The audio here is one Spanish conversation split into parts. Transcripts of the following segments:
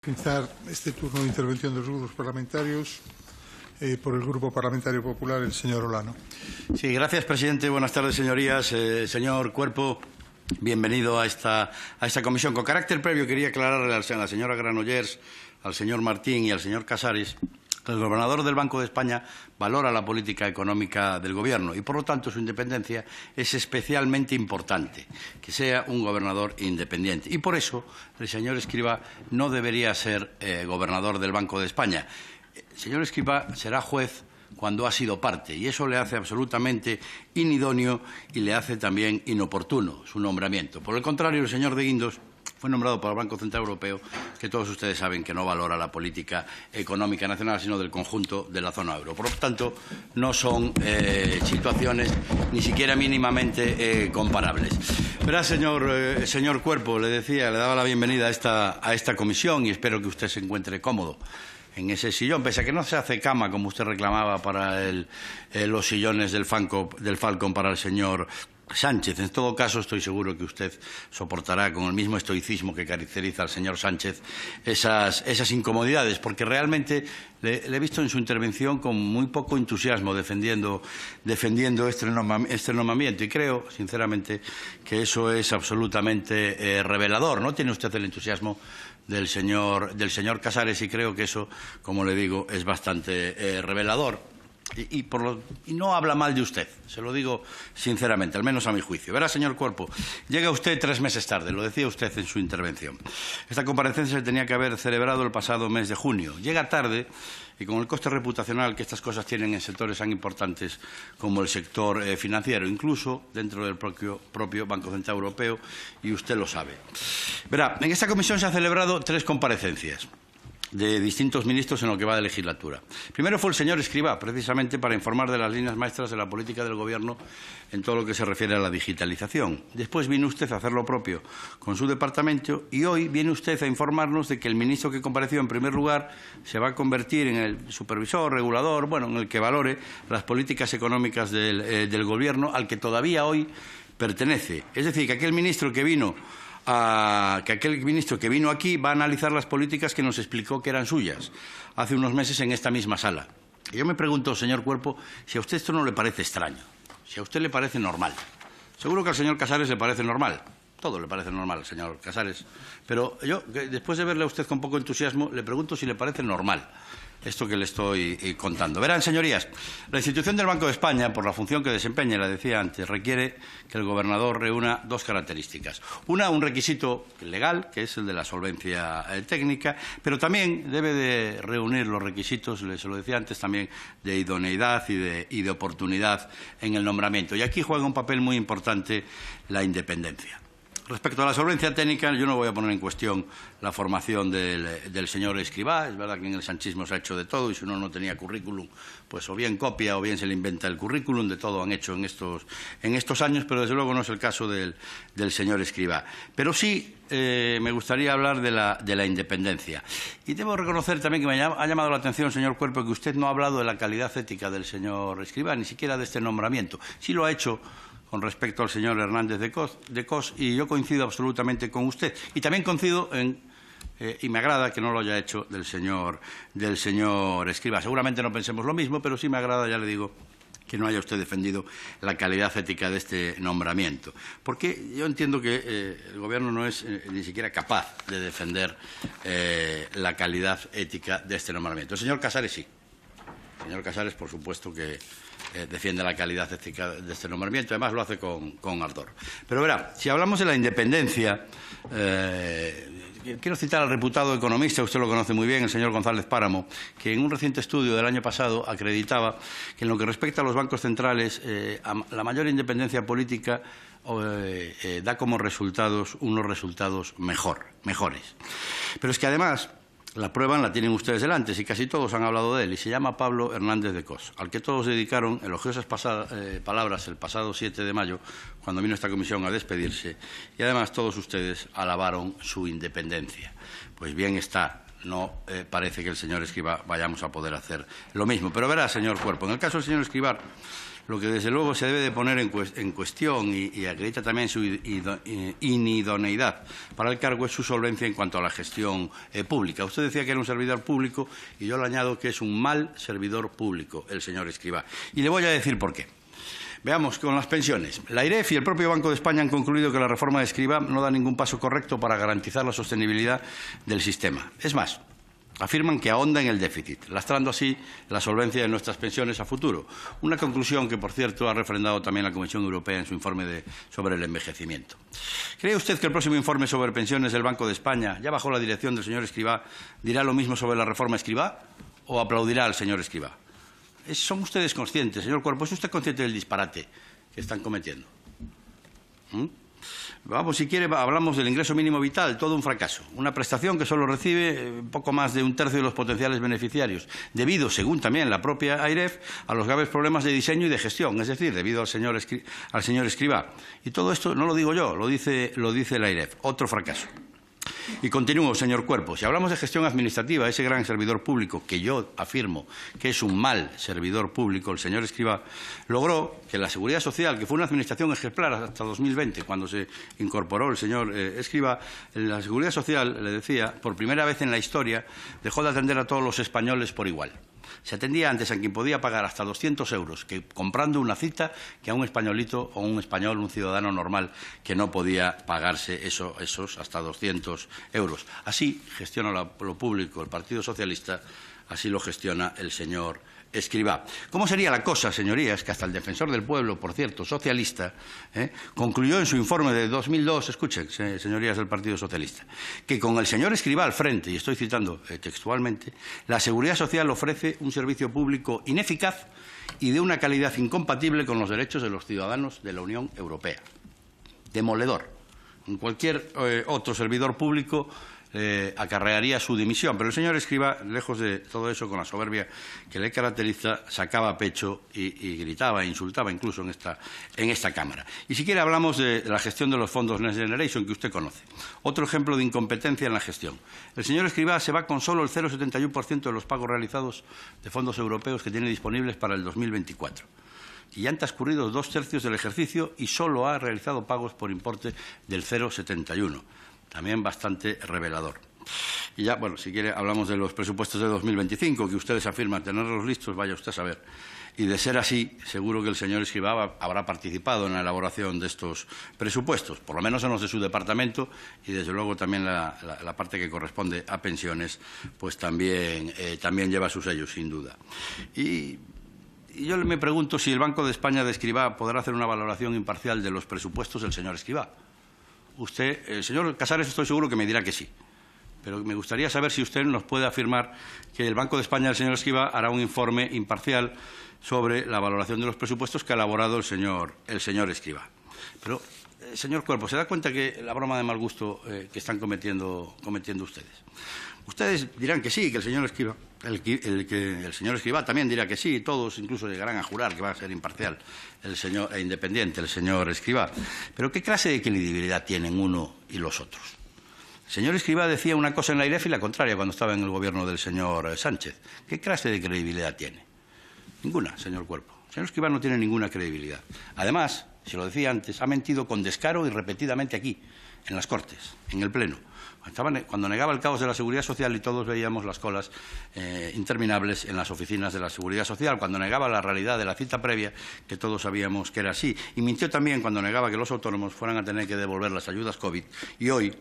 Comenzar este turno de intervención de los grupos parlamentarios. Por el Grupo Parlamentario Popular, el señor Olano. Sí, gracias, presidente. Buenas tardes, señorías. Señor Cuerpo, bienvenido a esta comisión. Con carácter previo, quería aclararle a la señora Granollers, al señor Martín y al señor Casares que el gobernador del Banco de España valora la política económica del Gobierno y, por lo tanto, su independencia es especialmente importante, que sea un gobernador independiente. Y por eso el señor Escrivá no debería ser gobernador del Banco de España. El señor Escrivá será juez cuando ha sido parte, y eso le hace absolutamente inidóneo y le hace también inoportuno su nombramiento. Por el contrario, el señor de Guindos fue nombrado por el Banco Central Europeo, que todos ustedes saben que no valora la política económica nacional, sino del conjunto de la zona euro. Por lo tanto, no son situaciones ni siquiera mínimamente comparables. Verá, señor Cuerpo, le daba la bienvenida a esta comisión y espero que usted se encuentre cómodo en ese sillón, pese a que no se hace cama, como usted reclamaba, para los sillones del Falcon para el señor Sánchez. En todo caso, estoy seguro que usted soportará con el mismo estoicismo que caracteriza al señor Sánchez esas incomodidades, porque realmente le he visto en su intervención con muy poco entusiasmo defendiendo este nombramiento, y creo, sinceramente, que eso es absolutamente revelador. No tiene usted el entusiasmo del señor Casares, y creo que eso, como le digo, es bastante revelador. Y no habla mal de usted, se lo digo sinceramente, al menos a mi juicio. Verá, señor Cuerpo, llega usted 3 meses tarde, lo decía usted en su intervención. Esta comparecencia se tenía que haber celebrado el pasado mes de junio. Llega tarde y con el coste reputacional que estas cosas tienen en sectores tan importantes como el sector financiero, incluso dentro del propio Banco Central Europeo, y usted lo sabe. Verá, en esta comisión se han celebrado 3 comparecencias de distintos ministros en lo que va de legislatura. Primero fue el señor Escrivá, precisamente para informar de las líneas maestras de la política del Gobierno en todo lo que se refiere a la digitalización. Después vino usted a hacer lo propio con su departamento y hoy viene usted a informarnos de que el ministro que compareció en primer lugar se va a convertir en el supervisor, regulador, en el que valore las políticas económicas del Gobierno al que todavía hoy pertenece. Es decir, que aquel ministro que vino aquí va a analizar las políticas que nos explicó que eran suyas hace unos meses en esta misma sala. Y yo me pregunto, señor Cuerpo, si a usted esto no le parece extraño, si a usted le parece normal. Seguro que al señor Casares le parece normal. Todo le parece normal, señor Casares. Pero yo, después de verle a usted con poco entusiasmo, le pregunto si le parece normal esto que le estoy contando. Verán, señorías, la institución del Banco de España, por la función que desempeña, la decía antes, requiere que el gobernador reúna 2 características. Una, un requisito legal, que es el de la solvencia técnica, pero también debe de reunir los requisitos, se lo decía antes, también de idoneidad y de oportunidad en el nombramiento. Y aquí juega un papel muy importante la independencia. Respecto a la solvencia técnica, yo no voy a poner en cuestión la formación del señor Escrivá. Es verdad que en el sanchismo se ha hecho de todo y si uno no tenía currículum, pues o bien copia o bien se le inventa el currículum. De todo han hecho en estos años, pero desde luego no es el caso del señor Escrivá. Pero sí me gustaría hablar de la independencia. Y debo reconocer también que me ha llamado la atención, señor Cuerpo, que usted no ha hablado de la calidad ética del señor Escrivá, ni siquiera de este nombramiento. Sí lo ha hecho con respecto al señor Hernández de Cos, y yo coincido absolutamente con usted. Y también coincido y me agrada que no lo haya hecho del señor Escrivá. Seguramente no pensemos lo mismo, pero sí me agrada, ya le digo, que no haya usted defendido la calidad ética de este nombramiento. Porque yo entiendo que el Gobierno no es ni siquiera capaz de defender la calidad ética de este nombramiento. El señor Casares sí. El señor Casares, por supuesto, que defiende la calidad ética de este nombramiento, además lo hace con ardor. Pero verá, si hablamos de la independencia, quiero citar al reputado economista, usted lo conoce muy bien, el señor González Páramo, que en un reciente estudio del año pasado acreditaba que en lo que respecta a los bancos centrales, la mayor independencia política da como resultados unos resultados mejores. Pero es que además la prueba la tienen ustedes delante, y casi todos han hablado de él, y se llama Pablo Hernández de Cos, al que todos dedicaron elogiosas palabras el pasado 7 de mayo, cuando vino esta comisión a despedirse, y además todos ustedes alabaron su independencia. Pues bien está, no parece que el señor Escrivá vayamos a poder hacer lo mismo. Pero verá, señor Cuerpo, en el caso del señor Escrivá, Lo que desde luego se debe de poner en cuestión y acredita también su inidoneidad para el cargo es su solvencia en cuanto a la gestión pública. Usted decía que era un servidor público y yo le añado que es un mal servidor público el señor Escrivá. Y le voy a decir por qué. Veamos con las pensiones. La AIREF y el propio Banco de España han concluido que la reforma de Escrivá no da ningún paso correcto para garantizar la sostenibilidad del sistema. Es más, afirman que ahonda en el déficit, lastrando así la solvencia de nuestras pensiones a futuro. Una conclusión que, por cierto, ha refrendado también la Comisión Europea en su informe sobre el envejecimiento. ¿Cree usted que el próximo informe sobre pensiones del Banco de España, ya bajo la dirección del señor Escrivá, dirá lo mismo sobre la reforma Escrivá o aplaudirá al señor Escrivá? ¿Son ustedes conscientes, señor Cuerpo? ¿Es usted consciente del disparate que están cometiendo? Vamos, si quiere, hablamos del ingreso mínimo vital, todo un fracaso. Una prestación que solo recibe poco más de un tercio de los potenciales beneficiarios, debido, según también la propia AIREF, a los graves problemas de diseño y de gestión, es decir, debido al señor Escrivá. Y todo esto no lo digo yo, lo dice la AIREF. Otro fracaso. Y continúo, señor Cuerpo. Si hablamos de gestión administrativa, ese gran servidor público, que yo afirmo que es un mal servidor público, el señor Escrivá, logró que la Seguridad Social, que fue una administración ejemplar hasta 2020, cuando se incorporó el señor Escrivá, la Seguridad Social, le decía, por primera vez en la historia, dejó de atender a todos los españoles por igual. Se atendía antes a quien podía pagar hasta 200 euros que comprando una cita que a un españolito o un español, un ciudadano normal que no podía pagarse esos hasta 200 euros. Así gestiona lo público el Partido Socialista, así lo gestiona el señor Escrivá. ¿Cómo sería la cosa, señorías, que hasta el Defensor del Pueblo, por cierto, socialista, concluyó en su informe de 2002, escuchen, señorías del Partido Socialista, que con el señor Escrivá al frente, y estoy citando textualmente, la Seguridad Social ofrece un servicio público ineficaz y de una calidad incompatible con los derechos de los ciudadanos de la Unión Europea? Demoledor. En cualquier otro servidor público acarrearía su dimisión, pero el señor Escrivá, lejos de todo eso, con la soberbia que le caracteriza, sacaba pecho y gritaba e insultaba incluso en esta Cámara. Y si quiere hablamos de la gestión de los fondos Next Generation, que usted conoce. Otro ejemplo de incompetencia en la gestión. El señor Escrivá se va con solo el 0,71% de los pagos realizados de fondos europeos que tiene disponibles para el 2024. Y han transcurrido 2 tercios del ejercicio y solo ha realizado pagos por importe del 0,71%. También bastante revelador. Y ya, bueno, si quiere, hablamos de los presupuestos de 2025, que ustedes afirman tenerlos listos, vaya usted a saber. Y de ser así, seguro que el señor Escrivá habrá participado en la elaboración de estos presupuestos, por lo menos en los de su departamento, y desde luego también la parte que corresponde a pensiones, pues también lleva su sello, sin duda. Y yo me pregunto si el Banco de España de Escrivá podrá hacer una valoración imparcial de los presupuestos del señor Escrivá. Usted, el señor Casares, estoy seguro que me dirá que sí. Pero me gustaría saber si usted nos puede afirmar que el Banco de España del señor Escrivá hará un informe imparcial sobre la valoración de los presupuestos que ha elaborado el señor Escrivá. Pero, señor Cuerpo, ¿se da cuenta que la broma de mal gusto que están cometiendo ustedes? Ustedes dirán que sí, que el señor Escrivá, el señor Escrivá también dirá que sí, todos incluso llegarán a jurar que va a ser imparcial e independiente el señor Escrivá. Pero ¿qué clase de credibilidad tienen uno y los otros? El señor Escrivá decía una cosa en la AIREF y la contraria cuando estaba en el gobierno del señor Sánchez. ¿Qué clase de credibilidad tiene? Ninguna, señor Cuerpo. El señor Escrivá no tiene ninguna credibilidad. Además, se lo decía antes, ha mentido con descaro y repetidamente aquí, en las Cortes, en el Pleno. Cuando negaba el caos de la Seguridad Social y todos veíamos las colas interminables en las oficinas de la Seguridad Social, cuando negaba la realidad de la cita previa, que todos sabíamos que era así. Y mintió también cuando negaba que los autónomos fueran a tener que devolver las ayudas COVID. Y hoy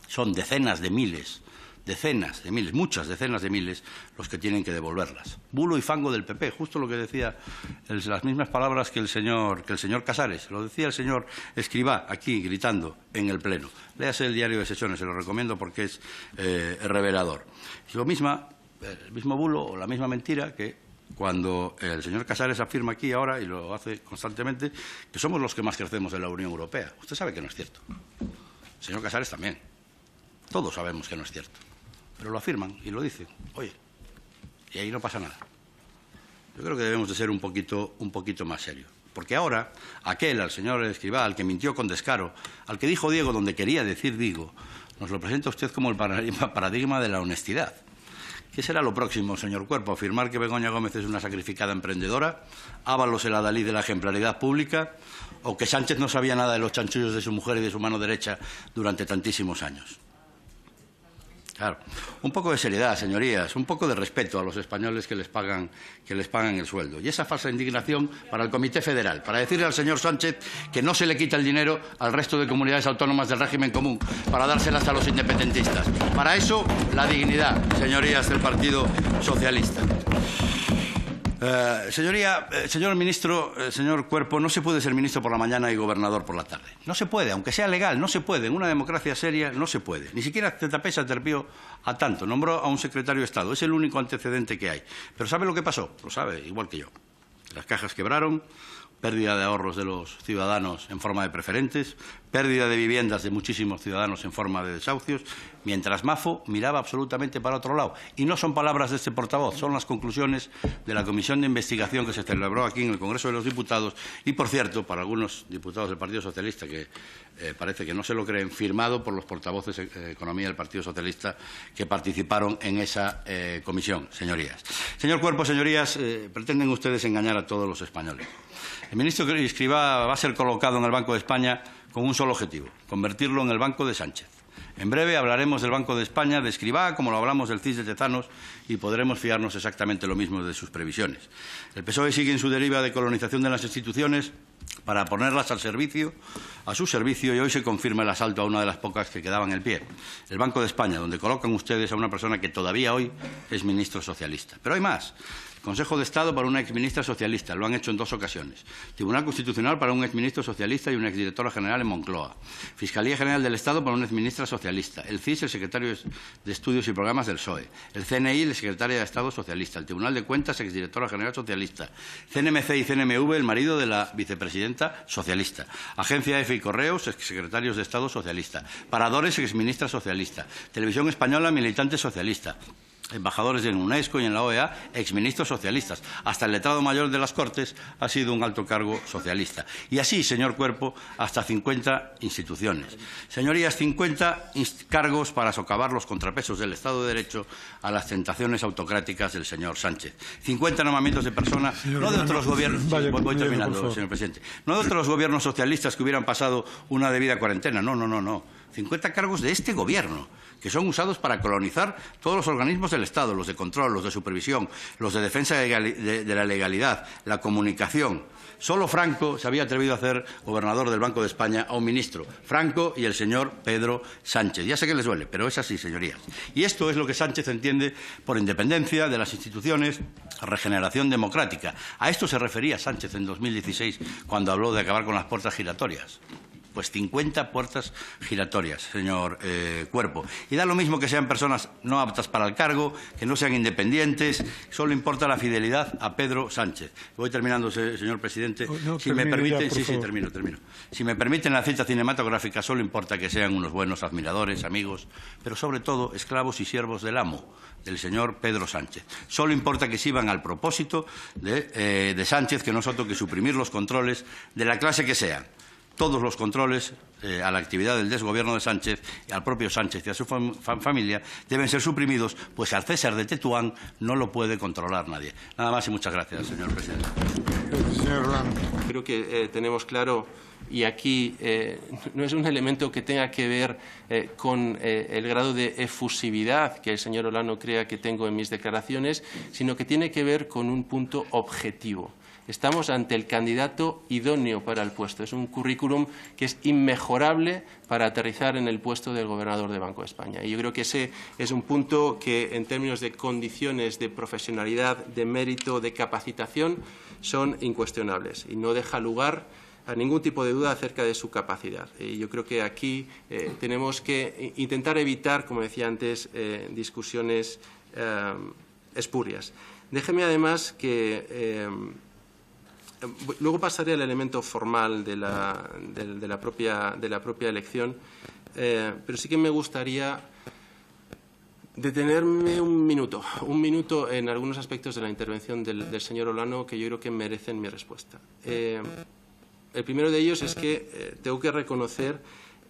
son decenas de miles, muchas decenas de miles, los que tienen que devolverlas. Bulo y fango del PP, justo lo que decía, las mismas palabras que el señor Casares, lo decía el señor Escrivá aquí gritando en el Pleno. Léase el diario de sesiones, se lo recomiendo porque es revelador. Y el mismo bulo o la misma mentira que cuando el señor Casares afirma aquí ahora, y lo hace constantemente, que somos los que más crecemos de la Unión Europea. Usted sabe que no es cierto. El señor Casares también. Todos sabemos que no es cierto. Pero lo afirman y lo dicen. Oye, y ahí no pasa nada. Yo creo que debemos de ser un poquito más serios. Porque ahora, al señor Escrivá, al que mintió con descaro, al que dijo Diego donde quería decir digo, nos lo presenta usted como el paradigma de la honestidad. ¿Qué será lo próximo, señor Cuerpo? ¿Afirmar que Begoña Gómez es una sacrificada emprendedora? ¿Ábalos el adalid de la ejemplaridad pública? ¿O que Sánchez no sabía nada de los chanchullos de su mujer y de su mano derecha durante tantísimos años? Claro, un poco de seriedad, señorías, un poco de respeto a los españoles que les pagan el sueldo. Y esa falsa indignación para el Comité Federal, para decirle al señor Sánchez que no se le quita el dinero al resto de comunidades autónomas del régimen común, para dárselas a los independentistas. Para eso, la dignidad, señorías del Partido Socialista. Señor ministro, señor Cuerpo, no se puede ser ministro por la mañana y gobernador por la tarde. No se puede, aunque sea legal, no se puede. En una democracia seria no se puede. Ni siquiera Tetapesa terpió a tanto. Nombró a un secretario de Estado. Es el único antecedente que hay. Pero ¿sabe lo que pasó? Lo sabe, igual que yo. Las cajas quebraron, pérdida de ahorros de los ciudadanos en forma de preferentes, pérdida de viviendas de muchísimos ciudadanos en forma de desahucios, mientras Mafo miraba absolutamente para otro lado. Y no son palabras de este portavoz, son las conclusiones de la comisión de investigación que se celebró aquí en el Congreso de los Diputados y, por cierto, para algunos diputados del Partido Socialista que parece que no se lo creen, firmado por los portavoces de Economía del Partido Socialista que participaron en esa comisión, señorías. Señor Cuerpo, señorías, pretenden ustedes engañar a todos los españoles. El ministro Escrivá va a ser colocado en el Banco de España con un solo objetivo: convertirlo en el Banco de Sánchez. En breve hablaremos del Banco de España de Escrivá, como lo hablamos del CIS de Tezanos, y podremos fiarnos exactamente lo mismo de sus previsiones. El PSOE sigue en su deriva de colonización de las instituciones para ponerlas a su servicio, y hoy se confirma el asalto a una de las pocas que quedaban en pie, el Banco de España, donde colocan ustedes a una persona que todavía hoy es ministro socialista. Pero hay más. Consejo de Estado para una exministra socialista, lo han hecho en 2 ocasiones. Tribunal Constitucional para un exministro socialista y una exdirectora general en Moncloa. Fiscalía General del Estado para una exministra socialista. El CIS, el secretario de Estudios y Programas del PSOE. El CNI, el secretario de Estado socialista. El Tribunal de Cuentas, exdirectora general socialista. CNMC y CNMV, el marido de la vicepresidenta socialista. Agencia EFE y Correos, exsecretarios de Estado socialista. Paradores, exministra socialista. Televisión Española, militante socialista. Embajadores en UNESCO y en la OEA, exministros socialistas. Hasta el letrado mayor de las Cortes ha sido un alto cargo socialista. Y así, señor Cuerpo, hasta 50 instituciones. Señorías, 50 cargos para socavar los contrapesos del Estado de Derecho a las tentaciones autocráticas del señor Sánchez. 50 nombramientos de personas, no de otros gobiernos. Voy terminando, señor presidente. No de otros gobiernos socialistas que hubieran pasado una debida cuarentena. No. 50 cargos de este gobierno, que son usados para colonizar todos los organismos del Estado, los de control, los de supervisión, los de defensa de la legalidad, la comunicación. Solo Franco se había atrevido a hacer gobernador del Banco de España a un ministro. Franco y el señor Pedro Sánchez. Ya sé que les duele, pero es así, señorías. Y esto es lo que Sánchez entiende por independencia de las instituciones, regeneración democrática. A esto se refería Sánchez en 2016 cuando habló de acabar con las puertas giratorias. Pues 50 puertas giratorias, señor Cuerpo. Y da lo mismo que sean personas no aptas para el cargo, que no sean independientes. Solo importa la fidelidad a Pedro Sánchez. Voy terminando, señor presidente. Si me permiten, termino. Si me permiten la cita cinematográfica, solo importa que sean unos buenos admiradores, amigos, pero sobre todo esclavos y siervos del amo, del señor Pedro Sánchez. Solo importa que sirvan al propósito de Sánchez, que no es otro que suprimir los controles de la clase que sean. Todos los controles a la actividad del desgobierno de Sánchez, y al propio Sánchez y a su familia, deben ser suprimidos, pues al César de Tetuán no lo puede controlar nadie. Nada más y muchas gracias, señor presidente. Señor Rolán. Creo que tenemos claro, y aquí no es un elemento que tenga que ver con el grado de efusividad que el señor Olano crea que tengo en mis declaraciones, sino que tiene que ver con un punto objetivo. Estamos ante el candidato idóneo para el puesto. Es un currículum que es inmejorable para aterrizar en el puesto del gobernador del Banco de España. Y yo creo que ese es un punto que, en términos de condiciones de profesionalidad, de mérito, de capacitación, son incuestionables y no deja lugar a ningún tipo de duda acerca de su capacidad. Y yo creo que aquí tenemos que intentar evitar, como decía antes, discusiones espurias. Déjeme además que luego pasaré al elemento formal de la propia elección, pero sí que me gustaría detenerme un minuto en algunos aspectos de la intervención del señor Olano que yo creo que merecen mi respuesta. El primero de ellos es que tengo que reconocer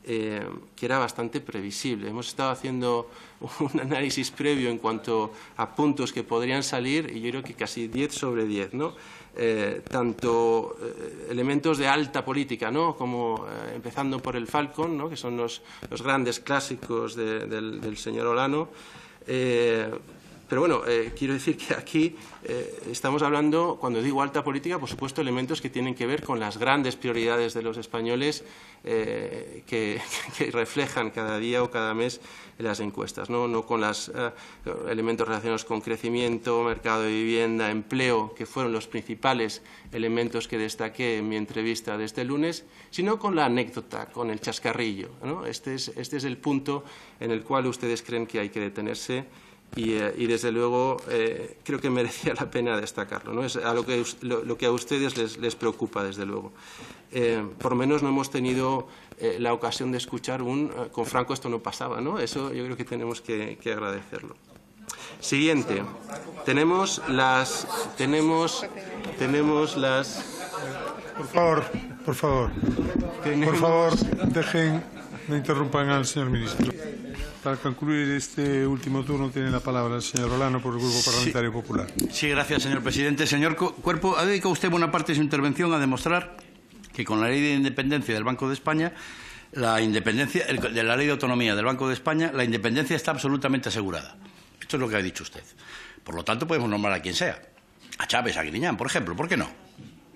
que era bastante previsible. Hemos estado haciendo un análisis previo en cuanto a puntos que podrían salir y yo creo que casi 10 sobre 10, ¿no? Tanto elementos de alta política, ¿no? Como empezando por el Falcon, ¿no? Que son los grandes clásicos del señor Olano. Pero bueno, quiero decir que aquí estamos hablando, cuando digo alta política, por supuesto, elementos que tienen que ver con las grandes prioridades de los españoles que reflejan cada día o cada mes en las encuestas, no con los elementos relacionados con crecimiento, mercado de vivienda, empleo, que fueron los principales elementos que destaqué en mi entrevista de este lunes, sino con la anécdota, con el chascarrillo, ¿no? Este es el punto en el cual ustedes creen que hay que detenerse. Y desde luego creo que merecía la pena destacarlo, ¿no? Es a lo que a ustedes les preocupa, desde luego. Por lo menos no hemos tenido la ocasión de escuchar con Franco esto no pasaba, ¿no? Eso yo creo que tenemos que agradecerlo. Siguiente. Tenemos las. Por favor, dejen, no interrumpan al señor ministro. Para concluir este último turno tiene la palabra el señor Olano por el Grupo Parlamentario Popular. Sí, gracias, señor presidente. Señor Cuerpo, ha dedicado usted buena parte de su intervención a demostrar que con la ley de independencia del Banco de España, de la ley de autonomía del Banco de España, la independencia está absolutamente asegurada. Esto es lo que ha dicho usted. Por lo tanto, podemos nombrar a quien sea. A Chávez, a Griñán, por ejemplo. ¿Por qué no?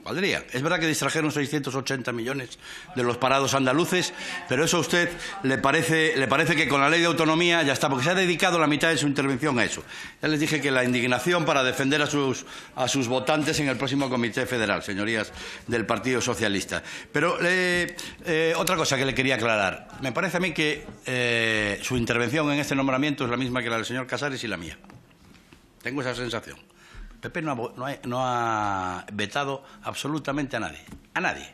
Valdría. Es verdad que distrajeron 680 millones de los parados andaluces, pero eso a usted le parece que con la ley de autonomía ya está, porque se ha dedicado la mitad de su intervención a eso. Ya les dije que la indignación para defender a sus votantes en el próximo Comité Federal, señorías del Partido Socialista. Pero otra cosa que le quería aclarar. Me parece a mí que su intervención en este nombramiento es la misma que la del señor Casares y la mía. Tengo esa sensación. PP no ha vetado absolutamente a nadie. A nadie.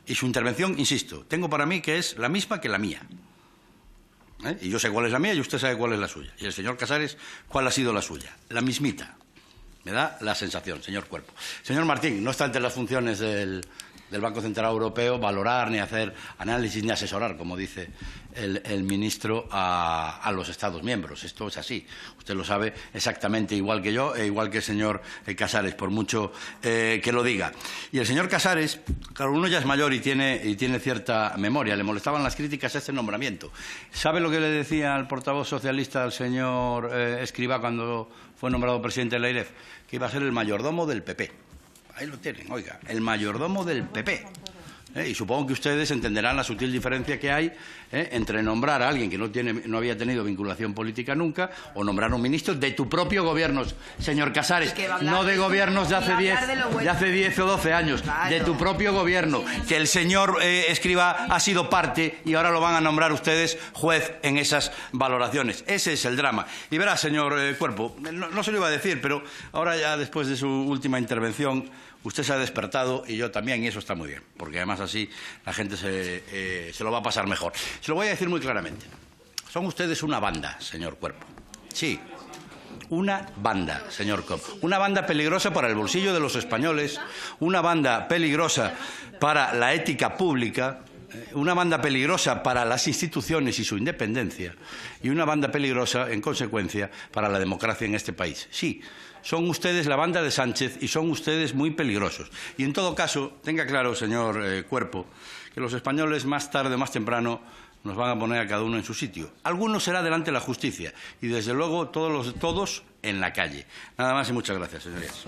Y su intervención, insisto, tengo para mí que es la misma que la mía. Y yo sé cuál es la mía y usted sabe cuál es la suya. Y el señor Casares, cuál ha sido la suya. La mismita. Me da la sensación, señor Cuerpo. Señor Martín, no está entre las funciones del Banco Central Europeo valorar, ni hacer análisis, ni asesorar, como dice el ministro, a los Estados miembros. Esto es así. Usted lo sabe exactamente igual que yo e igual que el señor Casares, por mucho que lo diga. Y el señor Casares, claro, uno ya es mayor y tiene cierta memoria. Le molestaban las críticas a este nombramiento. ¿Sabe lo que le decía al portavoz socialista, al señor Escrivá, cuando fue nombrado presidente de la AIREF? Que iba a ser el mayordomo del PP. Ahí lo tienen, oiga, el mayordomo del PP. Y supongo que ustedes entenderán la sutil diferencia que hay entre nombrar a alguien que no había tenido vinculación política nunca o nombrar a un ministro de tu propio gobierno, señor Casares, no de gobiernos de hace 10 o 12 años, claro, de tu propio gobierno, que el señor Escrivá ha sido parte y ahora lo van a nombrar ustedes juez en esas valoraciones. Ese es el drama. Y verá, señor Cuerpo, no se lo iba a decir, pero ahora ya después de su última intervención usted se ha despertado y yo también, y eso está muy bien, porque además así la gente se lo va a pasar mejor. Se lo voy a decir muy claramente. Son ustedes una banda, señor Cuerpo. Sí, una banda, señor Cuerpo. Una banda peligrosa para el bolsillo de los españoles, una banda peligrosa para la ética pública, una banda peligrosa para las instituciones y su independencia, y una banda peligrosa, en consecuencia, para la democracia en este país. Sí, son ustedes la banda de Sánchez y son ustedes muy peligrosos. Y en todo caso, tenga claro, señor Cuerpo, que los españoles más tarde o más temprano nos van a poner a cada uno en su sitio. Algunos será delante de la justicia y, desde luego, todos en la calle. Nada más y muchas gracias, señorías.